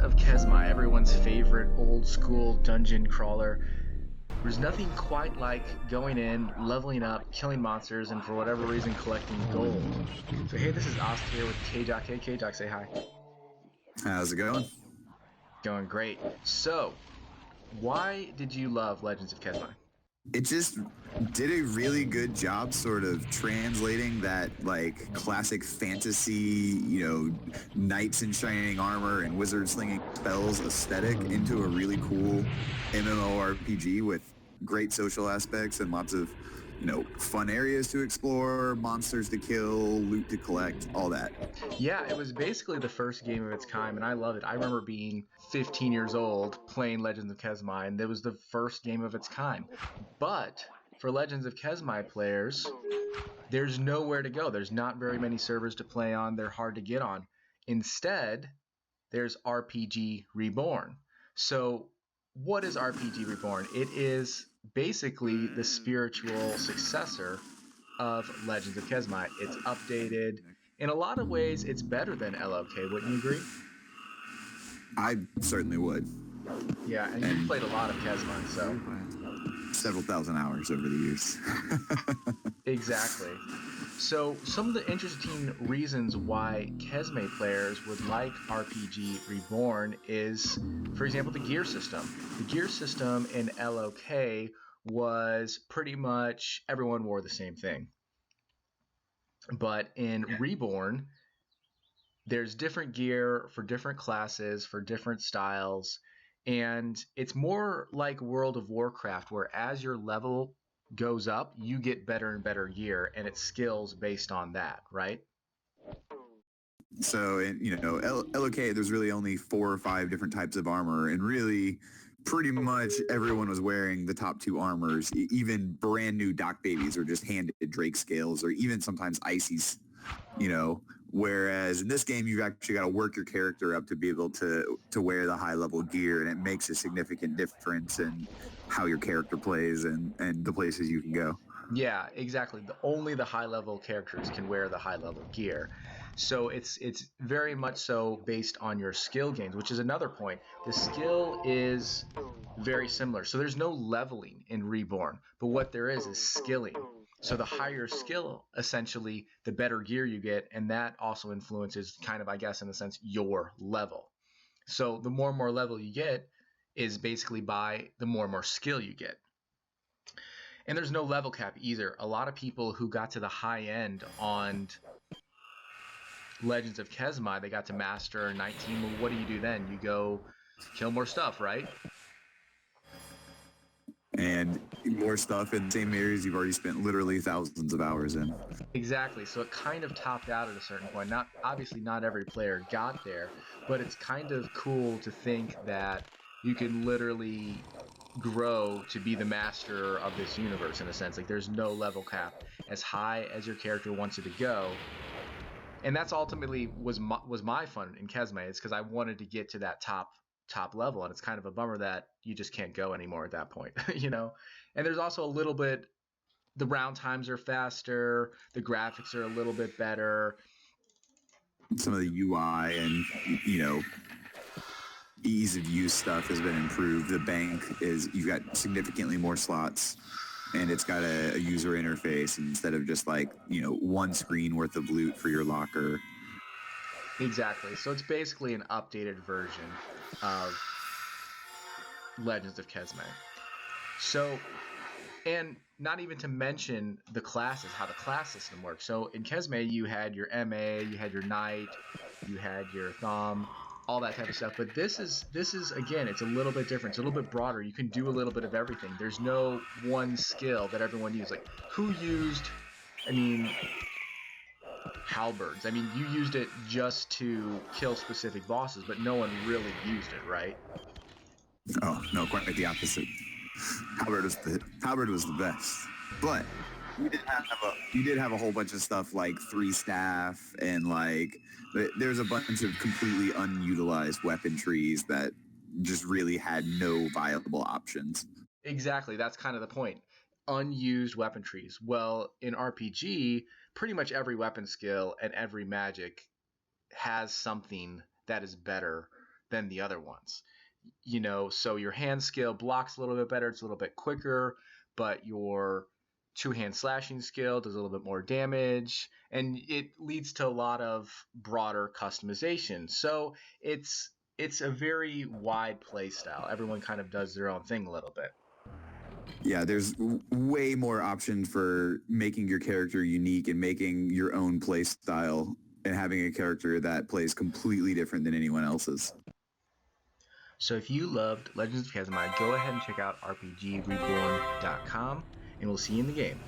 of Kesmai, everyone's favorite old school dungeon crawler. There's nothing quite like going in, leveling up, killing monsters, and for whatever reason collecting gold. So hey, this is Oscar here with K-Jock. Hey K-Jock, say hi. How's it going? Going great. So, why did you love Legends of Kesmai? It just did a really good job sort of translating that like classic fantasy, knights in shining armor and wizards slinging spells aesthetic into a really cool MMORPG with great social aspects and lots of, fun areas to explore, monsters to kill, loot to collect, all that. Yeah, it was basically the first game of its kind, and I love it. I remember being 15 years old playing Legends of Kesmai, and it was the first game of its kind. But for Legends of Kesmai players, there's nowhere to go. There's not very many servers to play on. They're hard to get on. Instead, there's RPG Reborn. So what is RPG Reborn? It is basically the spiritual successor of Legends of Kesmai. It's updated. In a lot of ways, it's better than LoK. Wouldn't you agree? I certainly would. Yeah, and you've played a lot of Kesmai, so several thousand hours over the years. Exactly. So some of the interesting reasons why Kesmai players would like RPG Reborn is, for example, the gear system. The gear system in LoK was pretty much everyone wore the same thing. But in Reborn, there's different gear for different classes, for different styles, and it's more like World of Warcraft, where as your level goes up, you get better and better gear, and it's skills based on that, right? So, LoK, there's really only 4 or 5 different types of armor, and really pretty much everyone was wearing the top 2 armors. Even brand new dock babies are just handed Drake scales, or even sometimes ices, whereas in this game you've actually got to work your character up to be able to wear the high level gear, and it makes a significant difference in how your character plays and the places you can go. Yeah, exactly. Only the high level characters can wear the high level gear. So it's very much so based on your skill gains, which is another point. The skill is very similar. So there's no leveling in Reborn, but what there is skilling. So the higher skill, essentially, the better gear you get, and that also influences kind of, I guess, in a sense, your level. So the more and more level you get is basically by the more and more skill you get. And there's no level cap either. A lot of people who got to the high end on Legends of Kesmai, they got to Master 19. Well, what do you do then? You go kill more stuff, right? And more stuff in the same areas you've already spent literally thousands of hours in. Exactly. So it kind of topped out at a certain point. Obviously not every player got there, but it's kind of cool to think that you can literally grow to be the master of this universe in a sense. Like there's no level cap as high as your character wants it to go. And that's ultimately was my fun in Kesmai, is because I wanted to get to that top level, and it's kind of a bummer that you just can't go anymore at that point, And there's also a little bit, the round times are faster, the graphics are a little bit better. Some of the UI and ease of use stuff has been improved. The bank you've got significantly more slots, and it's got a user interface instead of just like, one screen worth of loot for your locker. Exactly. So it's basically an updated version of Legends of Kesmai. So, and not even to mention the classes, how the class system works. So in Kesmai, you had your MA, you had your Knight, you had your Thumb, all that type of stuff. But this is again, it's a little bit different. It's a little bit broader. You can do a little bit of everything. There's no one skill that everyone used. Like who used, halberds. You used it just to kill specific bosses, but no one really used it, right? Oh, no, quite the opposite. Halberd was the best. But you did have a whole bunch of stuff like 3 staff, and like there's a bunch of completely unutilized weapon trees that just really had no viable options. Exactly. That's kind of the point. Unused weapon trees. Well, in RPG, pretty much every weapon skill and every magic has something that is better than the other ones. So your hand skill blocks a little bit better, it's a little bit quicker, but your two-hand slashing skill does a little bit more damage, and it leads to a lot of broader customization. So it's a very wide play style. Everyone kind of does their own thing a little bit. Yeah, there's way more options for making your character unique and making your own play style and having a character that plays completely different than anyone else's. So if you loved Legends of Kesmai, go ahead and check out RPGReborn.com, and we'll see you in the game.